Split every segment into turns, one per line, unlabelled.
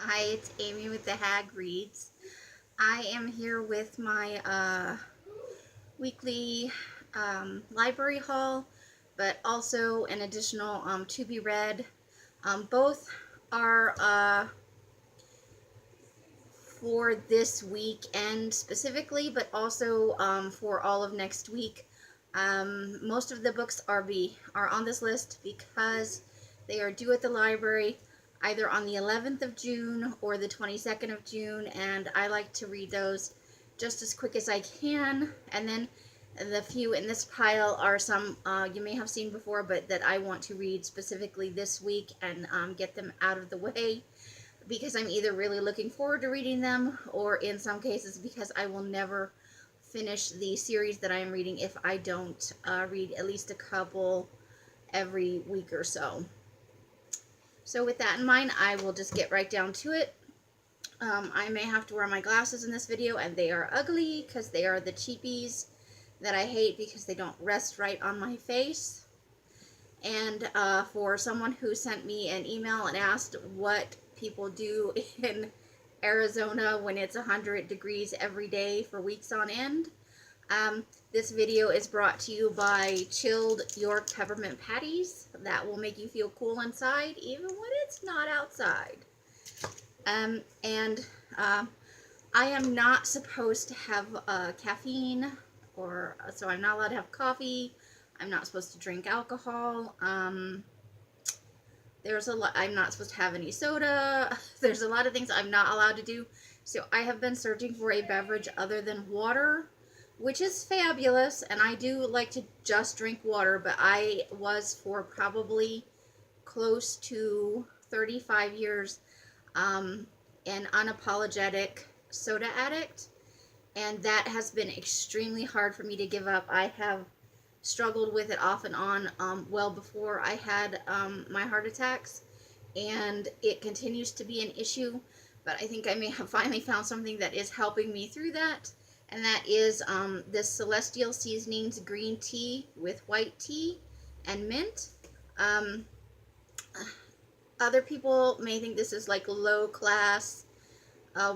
Hi, it's Amy with the Hag Reads. I am here with my weekly library haul, but also an additional to be read. Both are for this weekend specifically, but also for all of next week. Most of the books are on this list because they are due at the library either on the 11th of June or the 22nd of June, and I like to read those just as quick as I can. And then the few in this pile are some you may have seen before, but that I want to read specifically this week and get them out of the way, because I'm either really looking forward to reading them, or in some cases because I will never finish the series that I am reading if I don't read at least a couple every week or so. So with that in mind, I will just get right down to it. I may have to wear my glasses in this video, and they are ugly because they are the cheapies that I hate because they don't rest right on my face. And for someone who sent me an email and asked what people do in Arizona when it's 100 degrees every day for weeks on end, this video is brought to you by chilled York peppermint patties that will make you feel cool inside even when it's not outside. I am not supposed to have caffeine, so I'm not allowed to have coffee. I'm not supposed to drink alcohol. I'm not supposed to have any soda. There's a lot of things I'm not allowed to do. So I have been searching for a beverage other than water, which is fabulous, and I do like to just drink water, but I was for probably close to 35 years an unapologetic soda addict, and that has been extremely hard for me to give up. I have struggled with it off and on well before I had my heart attacks, and it continues to be an issue, but I think I may have finally found something that is helping me through that, and that is this Celestial Seasonings green tea with white tea and mint. Other people may think this is like low class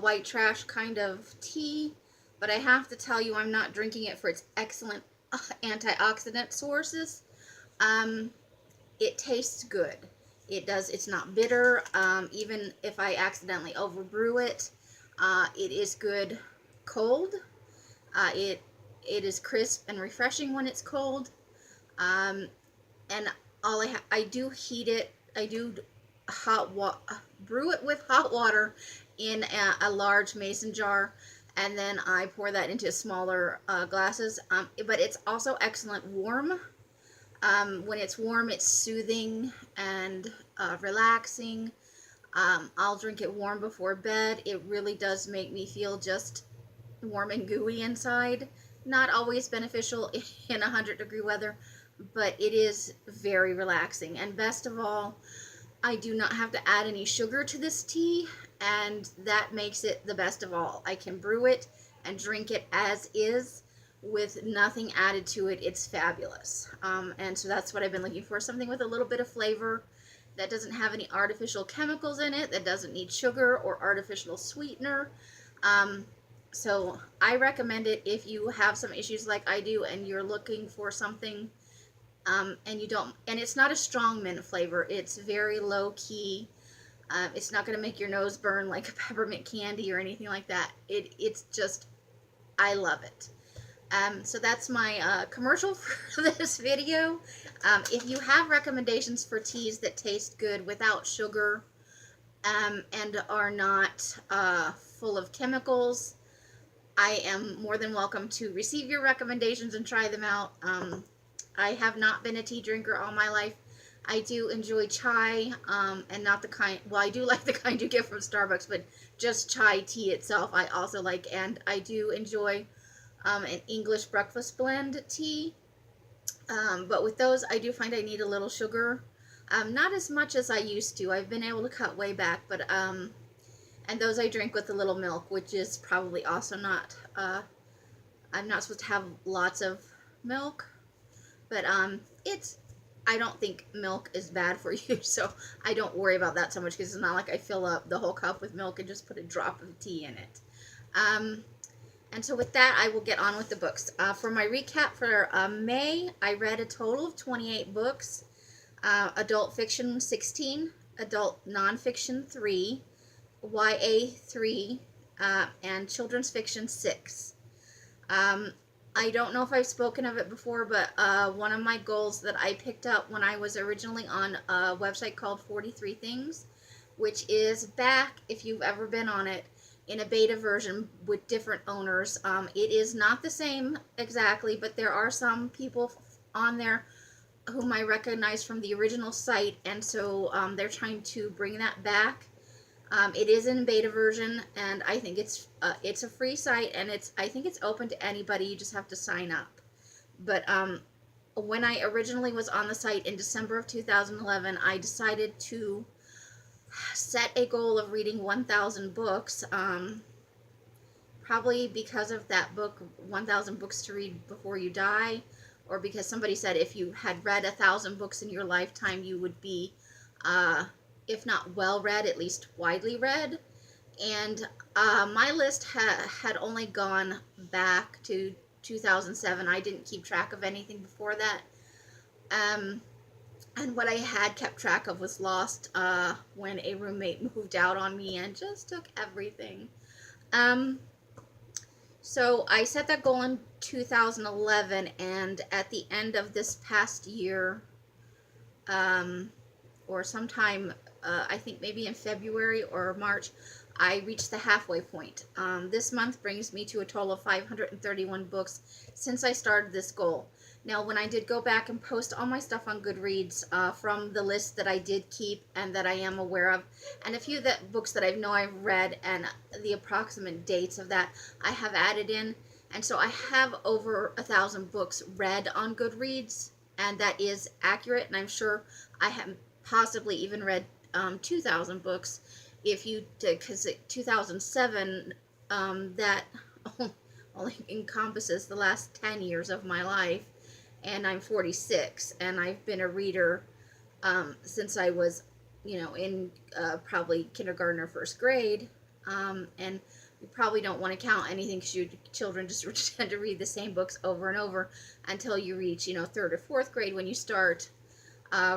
white trash kind of tea, but I have to tell you, I'm not drinking it for its excellent antioxidant sources. It tastes good. It's not bitter. Even if I accidentally overbrew it, it is good cold. It is crisp and refreshing when it's cold. And I do heat it. I do brew it with hot water in a large mason jar, and then I pour that into smaller glasses. But it's also excellent warm. When it's warm, it's soothing and relaxing. I'll drink it warm before bed. It really does make me feel just warm and gooey inside. Not always beneficial in 100-degree weather, but it is very relaxing. And best of all, I do not have to add any sugar to this tea, and that makes it the best of all. I can brew it and drink it as is with nothing added to it. It's fabulous. And so that's what I've been looking for, something with a little bit of flavor that doesn't have any artificial chemicals in it, that doesn't need sugar or artificial sweetener. So I recommend it if you have some issues like I do and you're looking for something and it's not a strong mint flavor. It's very low key. It's not going to make your nose burn like a peppermint candy or anything like that. It's just, I love it. So that's my commercial for this video. If you have recommendations for teas that taste good without sugar and are not full of chemicals, I am more than welcome to receive your recommendations and try them out. I have not been a tea drinker all my life. I do enjoy chai, and not the kind, well, I do like the kind you get from Starbucks, but just chai tea itself I also like, and I do enjoy an English breakfast blend tea, but with those I do find I need a little sugar, not as much as I used to. I've been able to cut way back, but and those I drink with a little milk, which is probably also not, I'm not supposed to have lots of milk, but I don't think milk is bad for you, so I don't worry about that so much, because it's not like I fill up the whole cup with milk and just put a drop of tea in it. And so with that, I will get on with the books. For my recap for May, I read a total of 28 books. Adult fiction 16, adult nonfiction 3, YA 3, and children's fiction 6. I don't know if I've spoken of it before, but one of my goals that I picked up when I was originally on a website called 43 Things, which is back, if you've ever been on it, in a beta version with different owners. It is not the same exactly, but there are some people on there whom I recognize from the original site, and so they're trying to bring that back. It is in beta version, and I think it's a free site, and I think it's open to anybody. You just have to sign up. But when I originally was on the site in December of 2011, I decided to set a goal of reading 1,000 books. Probably because of that book, 1,000 Books to Read Before You Die, or because somebody said if you had read 1,000 books in your lifetime, you would be, if not well read, at least widely read. And my list had only gone back to 2007. I didn't keep track of anything before that. And what I had kept track of was lost when a roommate moved out on me and just took everything. So I set that goal in 2011, and at the end of this past year, or sometime, I think maybe in February or March, I reached the halfway point. This month brings me to a total of 531 books since I started this goal. Now, when I did go back and post all my stuff on Goodreads from the list that I did keep and that I am aware of, and a few books that I know I've read and the approximate dates of that, I have added in. And so I have over 1,000 books read on Goodreads, and that is accurate. And I'm sure I have possibly even read 2,000 books. If you did, because 2007, that only encompasses the last 10 years of my life. And I'm 46, and I've been a reader since I was, in probably kindergarten or first grade. And you probably don't want to count anything, because your children just tend to read the same books over and over until you reach, third or fourth grade, when you start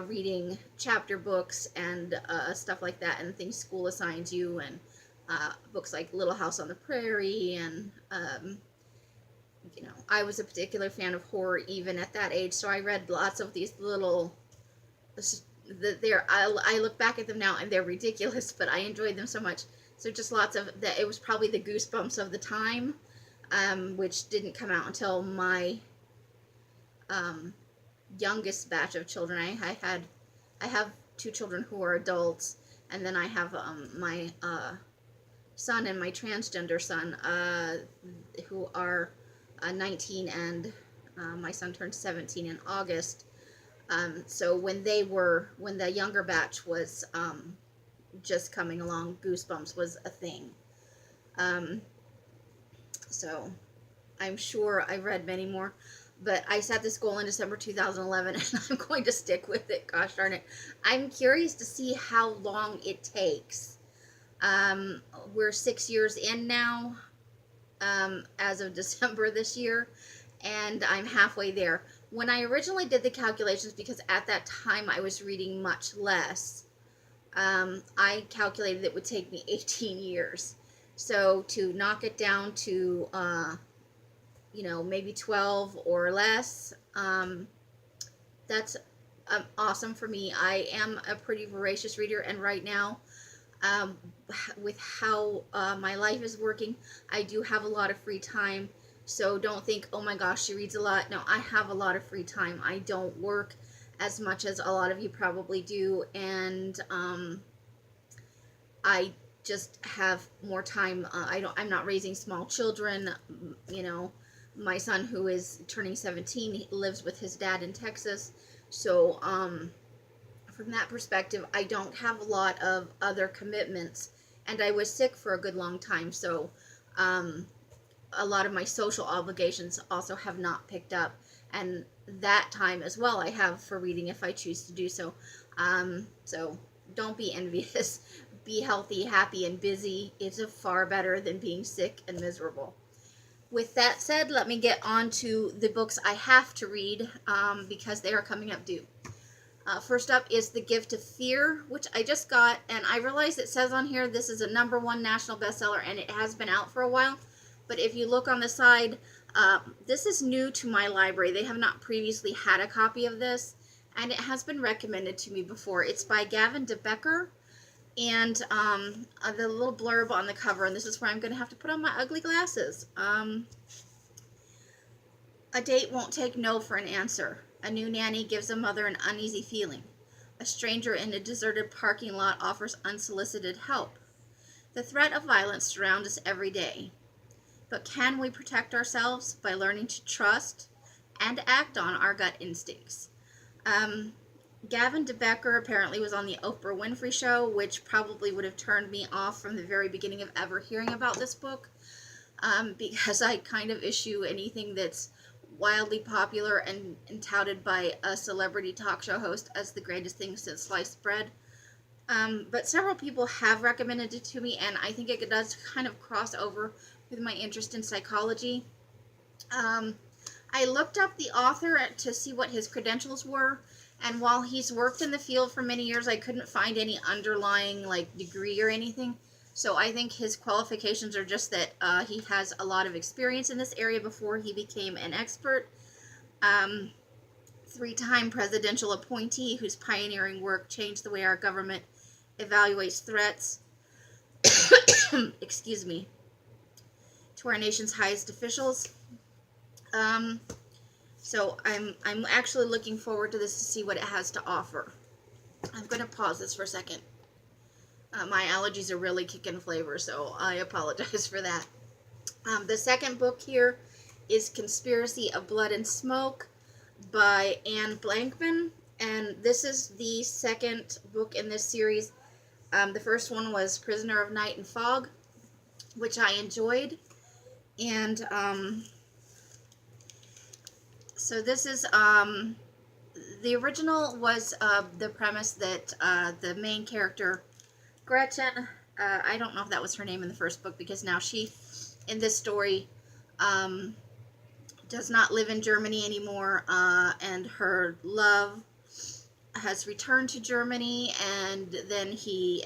reading chapter books and stuff like that, and things school assigns you, and books like Little House on the Prairie, and I was a particular fan of horror even at that age, so I read lots of these little, I look back at them now and they're ridiculous, but I enjoyed them so much. So just lots of that. It was probably the Goosebumps of the time, which didn't come out until my youngest batch of children. I have 2 children who are adults, and then I have my son and my transgender son who are 19, and my son turned 17 in August. So when the younger batch was just coming along, Goosebumps was a thing. So I'm sure I read many more, but I set this goal in December 2011, and I'm going to stick with it. Gosh darn it. I'm curious to see how long it takes. We're 6 years in now, as of December this year, and I'm halfway there. When I originally did the calculations, because at that time I was reading much less, I calculated it would take me 18 years. So to knock it down to, maybe 12 or less, that's awesome for me. I am a pretty voracious reader, and right now, with how my life is working, I do have a lot of free time. So don't think, oh my gosh, she reads a lot. No, I have a lot of free time. I don't work as much as a lot of you probably do, and I just have more time. I'm not raising small children. My son, who is turning 17, he lives with his dad in Texas. So from that perspective, I don't have a lot of other commitments, and I was sick for a good long time. So a lot of my social obligations also have not picked up, and that time as well I have for reading if I choose to do so. So don't be envious. Be healthy, happy, and busy. It's far better than being sick and miserable. With that said, let me get on to the books I have to read because they are coming up due. First up is The Gift of Fear, which I just got, and I realize it says on here this is a #1 national bestseller, and it has been out for a while. But if you look on the side, this is new to my library. They have not previously had a copy of this, and it has been recommended to me before. It's by Gavin de Becker, and the little blurb on the cover, and this is where I'm going to have to put on my ugly glasses. A date won't take no for an answer. A new nanny gives a mother an uneasy feeling. A stranger in a deserted parking lot offers unsolicited help. The threat of violence surrounds us every day. But can we protect ourselves by learning to trust and act on our gut instincts? Gavin de Becker apparently was on the Oprah Winfrey Show, which probably would have turned me off from the very beginning of ever hearing about this book, because I kind of issue anything that's wildly popular and touted by a celebrity talk show host as the greatest thing since sliced bread. But several people have recommended it to me, and I think it does kind of cross over with my interest in psychology. I looked up the author to see what his credentials were, and while he's worked in the field for many years, I couldn't find any underlying degree or anything. So I think his qualifications are just that he has a lot of experience in this area before he became an expert. 3-time presidential appointee whose pioneering work changed the way our government evaluates threats excuse me, to our nation's highest officials. So I'm actually looking forward to this to see what it has to offer. I'm going to pause this for a second. My allergies are really kicking flavor, so I apologize for that. The second book here is Conspiracy of Blood and Smoke by Blankman, and this is the second book in this series. The first one was Prisoner of Night and Fog, which I enjoyed, and so this is the original was the premise that the main character Gretchen, I don't know if that was her name in the first book, because now she, in this story, does not live in Germany anymore, and her love has returned to Germany, and then he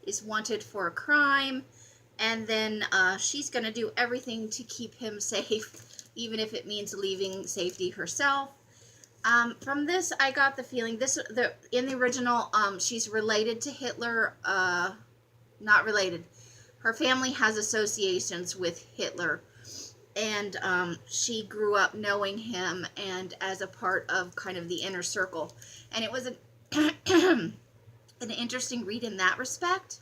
is wanted for a crime, and then she's going to do everything to keep him safe, even if it means leaving safety herself. From this, I got the feeling in the original, she's related to Hitler, not related. Her family has associations with Hitler, and she grew up knowing him and as a part of kind of the inner circle. And it was an interesting read in that respect.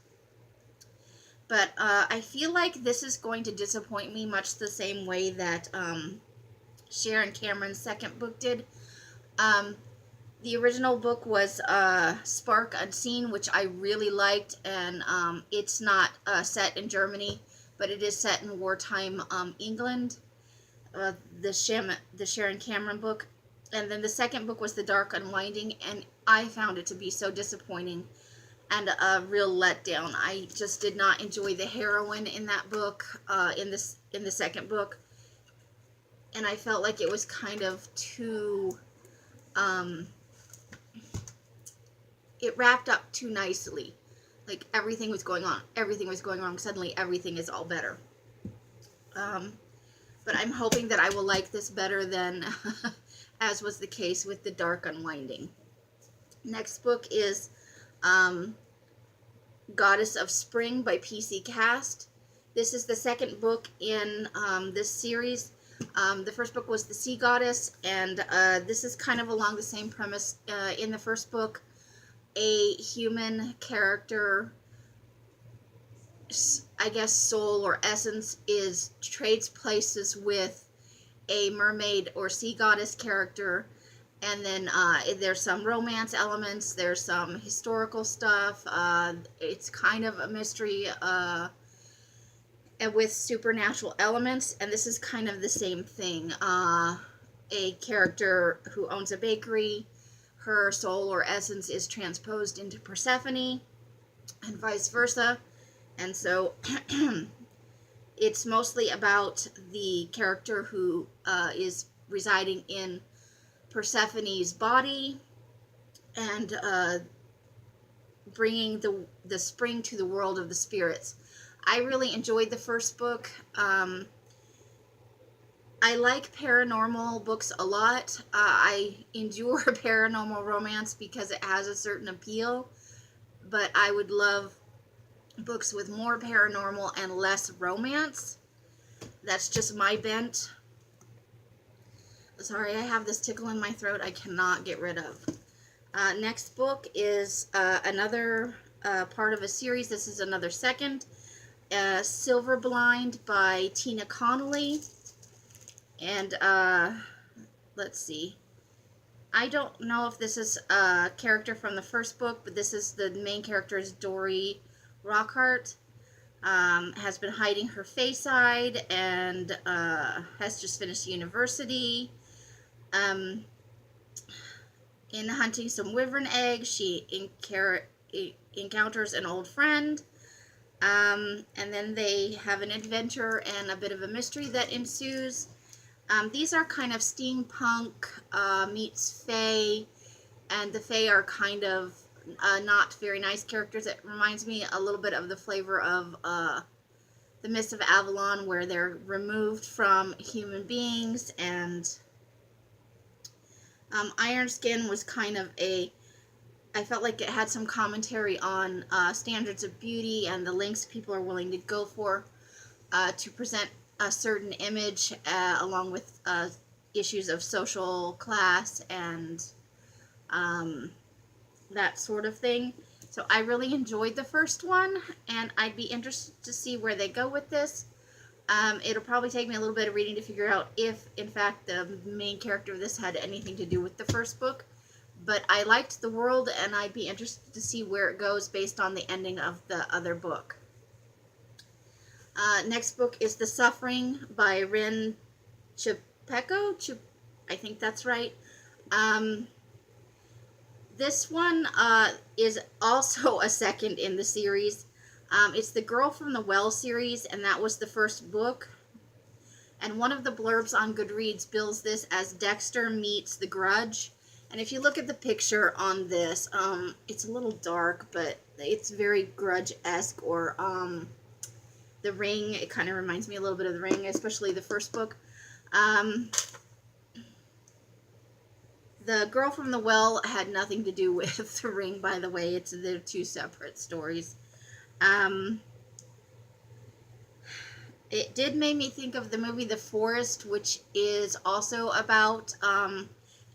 But I feel like this is going to disappoint me much the same way that Sharon Cameron's second book did. The original book was Spark Unseen, which I really liked, and it's not set in Germany, but it is set in wartime England, the Sharon Cameron book. And then the second book was The Dark Unwinding, and I found it to be so disappointing and a real letdown. I just did not enjoy the heroine in that book, in the second book, and I felt like it was kind of too... it wrapped up too nicely. Like, everything was going on. Everything was going wrong. Suddenly, everything is all better. But I'm hoping that I will like this better than, as was the case with The Dark Unwinding. Next book is Goddess of Spring by P.C. Cast. This is the second book in this series. The first book was The Sea Goddess, and this is kind of along the same premise. In the first book, a human character, I guess soul or essence, trades places with a mermaid or sea goddess character, and then there's some romance elements, there's some historical stuff, it's kind of a mystery and with supernatural elements, and this is kind of the same thing. a character who owns a bakery. Her soul or essence is transposed into Persephone, and vice versa. And so it's mostly about the character who is residing in Persephone's body and bringing the spring to the world of the spirits. I really enjoyed the first book. I like paranormal books a lot. I endure paranormal romance because it has a certain appeal, but I would love books with more paranormal and less romance. That's just my bent. Sorry, I have this tickle in my throat I cannot get rid of. Next book is another part of a series. This is another second. Silver Blind by Tina Connolly. And let's see. I don't know if this is a character from the first book, but this is the main character is Dory Rockhart. Has been hiding her face side and has just finished university. In hunting some wyvern eggs, she encounters an old friend. And then they have an adventure and a bit of a mystery that ensues. These are kind of steampunk meets fae, and the fae are kind of not very nice characters. It reminds me a little bit of the flavor of the Mists of Avalon, where they're removed from human beings, and Iron Skin was kind of I felt like it had some commentary on standards of beauty and the lengths people are willing to go for to present a certain image, along with issues of social class and that sort of thing. So I really enjoyed the first one, and I'd be interested to see where they go with this. It'll probably take me a little bit of reading to figure out if, in fact, the main character of this had anything to do with the first book. But I liked the world, and I'd be interested to see where it goes based on the ending of the other book. Next book is The Suffering by Rin Chupeco. I think that's right. This one is also a second in the series. It's the Girl from the Well series, and that was the first book. And one of the blurbs on Goodreads bills this as Dexter meets The Grudge. And if you look at the picture on this, it's a little dark, but it's very Grudge-esque, or The Ring. It kind of reminds me a little bit of The Ring, especially the first book. The Girl from the Well had nothing to do with The Ring, by the way. They're two separate stories. It did make me think of the movie The Forest, which is also about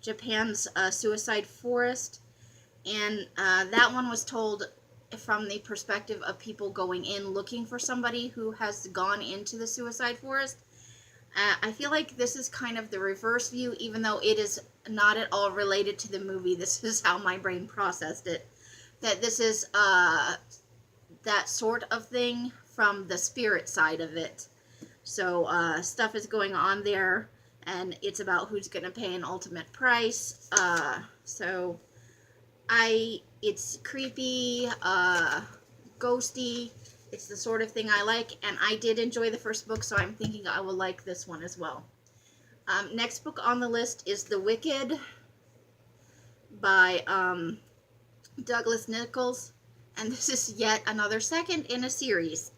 Japan's suicide forest. And that one was told from the perspective of people going in looking for somebody who has gone into the suicide forest. I feel like this is kind of the reverse view, even though it is not at all related to the movie. This is how my brain processed it. That this is that sort of thing from the spirit side of it. So stuff is going on there, and it's about who's going to pay an ultimate price. So it's creepy, ghosty. It's the sort of thing I like, and I did enjoy the first book, so I'm thinking I will like this one as well. Next book on the list is The Wicked by Douglas Nichols, and this is yet another second in a series.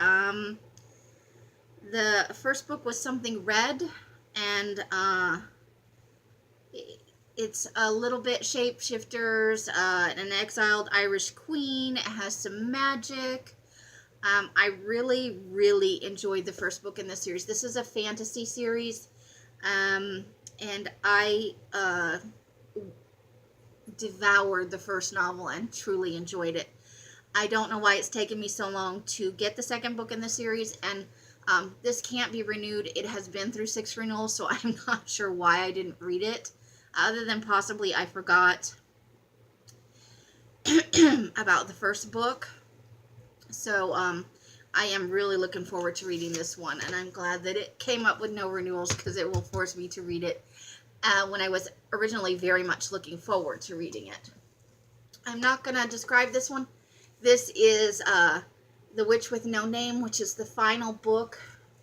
The first book was Something Red, and it's a little bit shapeshifters, an exiled Irish queen. It has some magic. I really, really enjoyed the first book in this series. This is a fantasy series, and I devoured the first novel and truly enjoyed it. I don't know why it's taken me so long to get the second book in the series, and this can't be renewed. It has been through 6 renewals, so I'm not sure why I didn't read it, other than possibly I forgot about the first book. So I am really looking forward to reading this one, and I'm glad that it came up with no renewals, because it will force me to read it when I was originally very much looking forward to reading it. I'm not going to describe this one. This is The Witch with No Name, which is the final book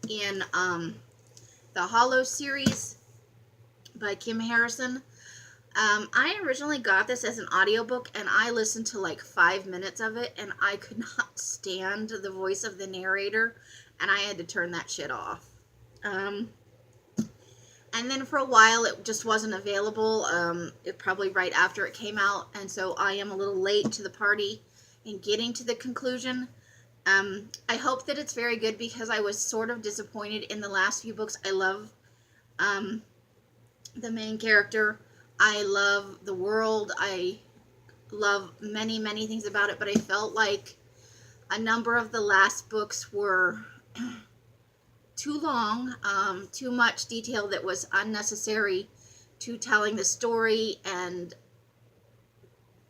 in the Hollow series by Kim Harrison. I originally got this as an audiobook, and I listened to like 5 minutes of it, and I could not stand the voice of the narrator, and I had to turn that shit off. And then for a while, it just wasn't available, probably right after it came out, and so I am a little late to the party in getting to the conclusion. I hope that it's very good, because I was sort of disappointed in the last few books. I love the main character. I love the world. I love many, many things about it, but I felt like a number of the last books were too long, too much detail that was unnecessary to telling the story, and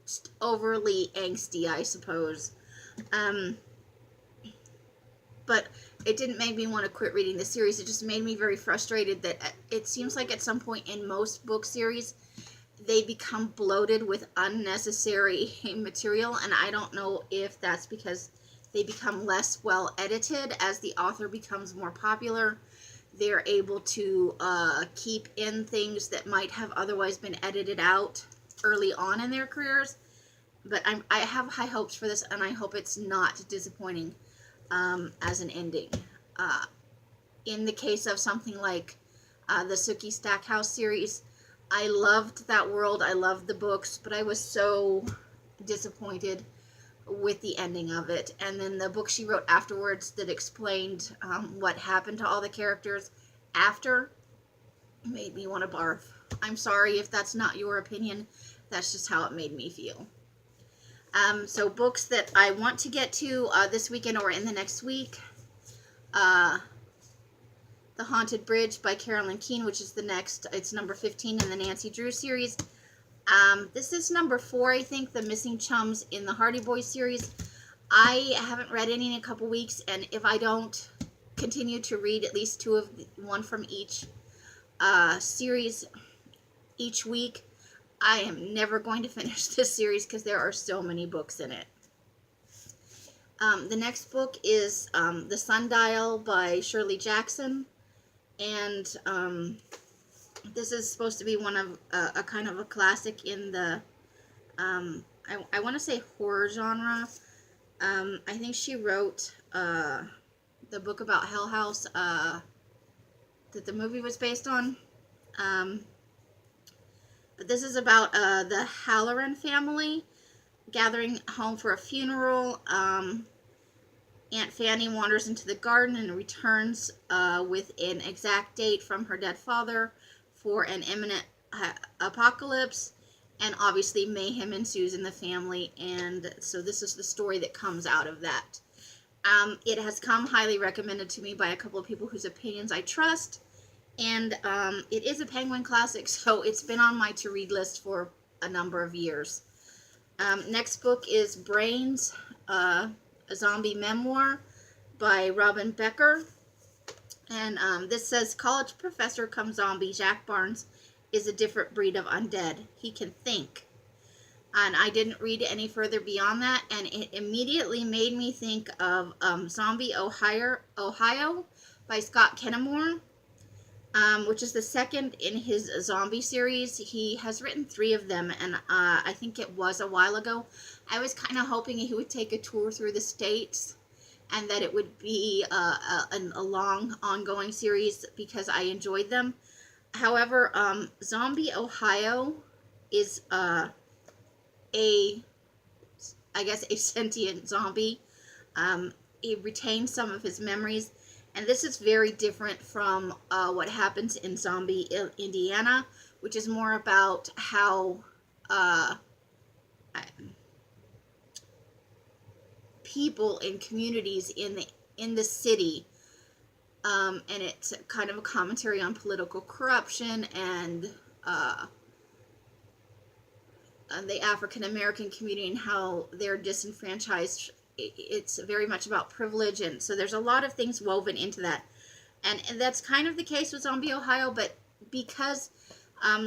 just overly angsty, I suppose. But it didn't make me want to quit reading the series. It just made me very frustrated that it seems like at some point in most book series, they become bloated with unnecessary material, and I don't know if that's because they become less well edited as the author becomes more popular. They're able to keep in things that might have otherwise been edited out early on in their careers. But I have high hopes for this, and I hope it's not disappointing as an ending. In the case of something like the Sookie Stackhouse series, I loved that world. I loved the books, but I was so disappointed with the ending of it. And then the book she wrote afterwards that explained what happened to all the characters after made me want to barf. I'm sorry if that's not your opinion. That's just how it made me feel. So books that I want to get to this weekend or in the next week. The Haunted Bridge by Carolyn Keene, which is the next. It's number 15 in the Nancy Drew series. This is number 4, I think, the Missing Chums in the Hardy Boys series. I haven't read any in a couple weeks, and if I don't continue to read at least one from each series each week, I am never going to finish this series because there are so many books in it. The next book is The Sundial by Shirley Jackson, and this is supposed to be one of a kind of a classic in the I want to say horror genre. I think she wrote the book about Hell House that the movie was based on. But this is about the Halloran family gathering home for a funeral. Aunt Fanny wanders into the garden and returns with an exact date from her dead father for an imminent apocalypse, and obviously mayhem ensues in the family, and so this is the story that comes out of that. It has come highly recommended to me by a couple of people whose opinions I trust, and it is a Penguin classic, so it's been on my to-read list for a number of years. Next book is Brains, a zombie memoir by Robin Becker. And this says, college professor come zombie Jack Barnes is a different breed of undead. He can think. And I didn't read any further beyond that, and it immediately made me think of Zombie Ohio by Scott Kennemore, which is the second in his zombie series. He has written 3 of them, and I think it was a while ago. I was kind of hoping he would take a tour through the states, and that it would be a long, ongoing series, because I enjoyed them. However, Zombie Ohio is I guess, a sentient zombie. He retains some of his memories, and this is very different from what happens in Zombie Indiana, which is more about how people in communities in the city, and it's kind of a commentary on political corruption and the African American community and how they're disenfranchised. It's very much about privilege, and so there's a lot of things woven into that, and that's kind of the case with Zombie Ohio. But because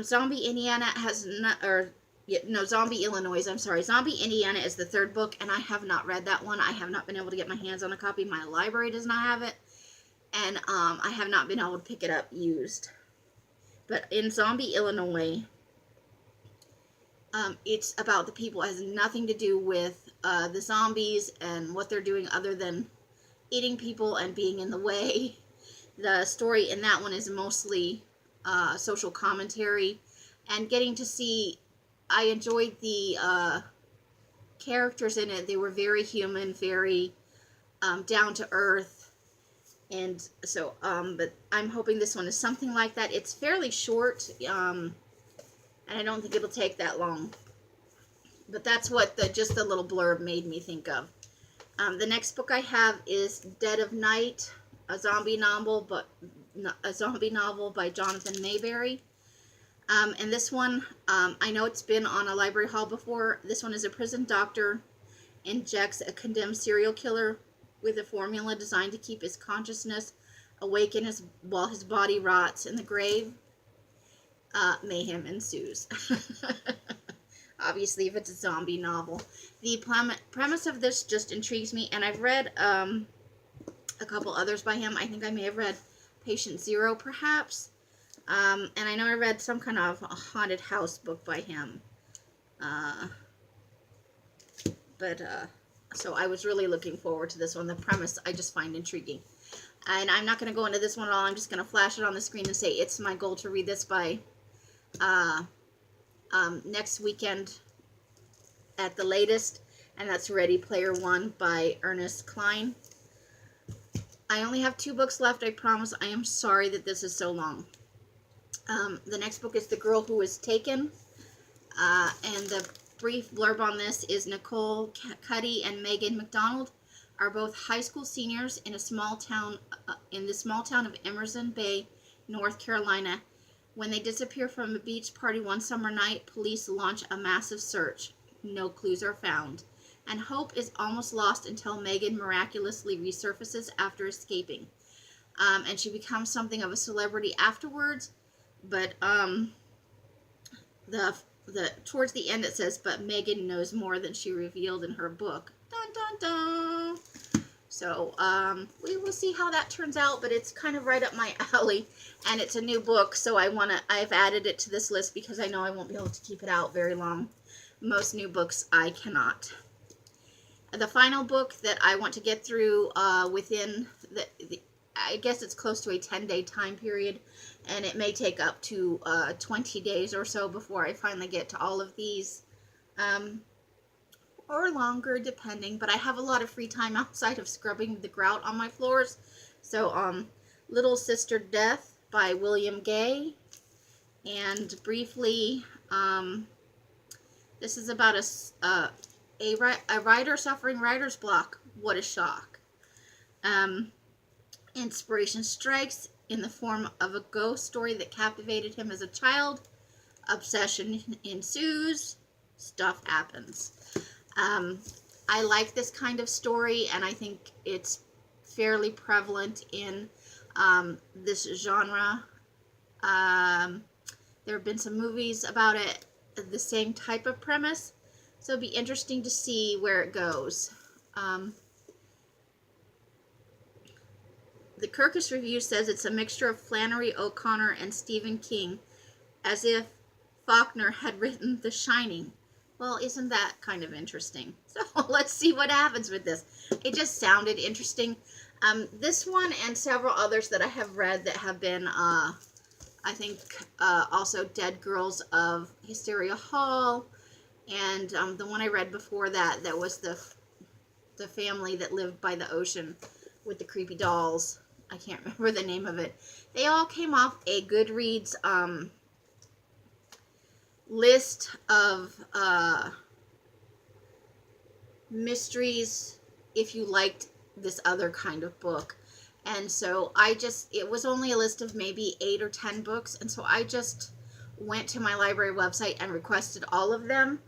Zombie Indiana has not, or yeah, no, Zombie Illinois, I'm sorry. Zombie Indiana is the third book, and I have not read that one. I have not been able to get my hands on a copy. My library does not have it, and I have not been able to pick it up used. But in Zombie Illinois, it's about the people. It has nothing to do with the zombies and what they're doing other than eating people and being in the way. The story in that one is mostly social commentary and getting to see. I enjoyed the characters in it. They were very human, very down to earth, and so but I'm hoping this one is something like that. It's fairly short, and I don't think it'll take that long. But that's what just the little blurb made me think of. The next book I have is Dead of Night, a zombie novel, by Jonathan Mayberry. And this one, I know it's been on a library haul before. This one is a prison doctor injects a condemned serial killer with a formula designed to keep his consciousness awake while his body rots in the grave. Mayhem ensues. Obviously, if it's a zombie novel. The premise of this just intrigues me, and I've read a couple others by him. I think I may have read Patient Zero, perhaps. And I know I read some kind of a haunted house book by him. So I was really looking forward to this one. The premise I just find intriguing. And I'm not going to go into this one at all. I'm just going to flash it on the screen and say it's my goal to read this by next weekend at the latest. And that's Ready Player One by Ernest, Cline. I only have 2 books left, I promise. I am sorry that this is so long. The next book is The Girl Who Was Taken. And the brief blurb on this is Nicole Cuddy and Megan McDonald are both high school seniors in a small town, in the small town of Emerson Bay, North Carolina. When they disappear from a beach party one summer night, police launch a massive search. No clues are found, and hope is almost lost until Megan miraculously resurfaces after escaping. And she becomes something of a celebrity afterwards, but towards the end it says, but Megan knows more than she revealed in her book. Dun dun dun! So, we will see how that turns out, but it's kind of right up my alley, and it's a new book, so I've added it to this list because I know I won't be able to keep it out very long. Most new books I cannot. The final book that I want to get through within I guess it's close to a 10-day time period, and it may take up to 20 days or so before I finally get to all of these, or longer depending, but I have a lot of free time outside of scrubbing the grout on my floors. So Little Sister Death by William Gay, and briefly this is about a writer suffering writer's block. What a shock. Inspiration strikes in the form of a ghost story that captivated him as a child. Obsession ensues. Stuff happens. I like this kind of story, and I think it's fairly prevalent in this genre. There have been some movies about it, the same type of premise, so it'll be interesting to see where it goes. The Kirkus Review says it's a mixture of Flannery O'Connor and Stephen King, as if Faulkner had written The Shining. Well, isn't that kind of interesting? So let's see what happens with this. It just sounded interesting. This one and several others that I have read that have been, I think, also Dead Girls of Hysteria Hall, and the one I read before that was the family that lived by the ocean with the creepy dolls. I can't remember the name of it. They all came off a Goodreads list of mysteries if you liked this other kind of book. And so it was only a list of maybe 8 or 10 books, and so I just went to my library website and requested all of them,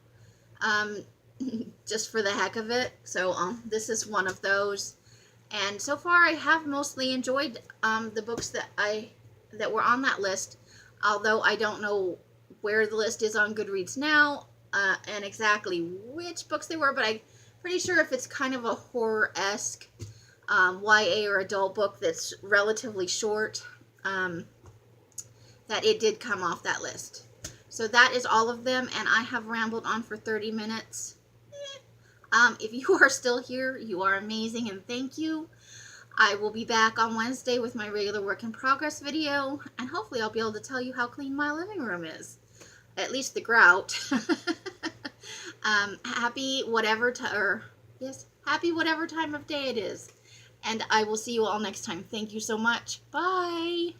just for the heck of it. So this is one of those. And so far I have mostly enjoyed the books that were on that list. although I don't know where the list is on Goodreads now and exactly which books they were, but I'm pretty sure if it's kind of a horror-esque YA or adult book that's relatively short, that it did come off that list. So that is all of them, and I have rambled on for 30 minutes. If you are still here, you are amazing, and thank you. I will be back on Wednesday with my regular work in progress video, and hopefully I'll be able to tell you how clean my living room is. At least the grout. Happy whatever happy whatever time of day it is. And I will see you all next time. Thank you so much. Bye.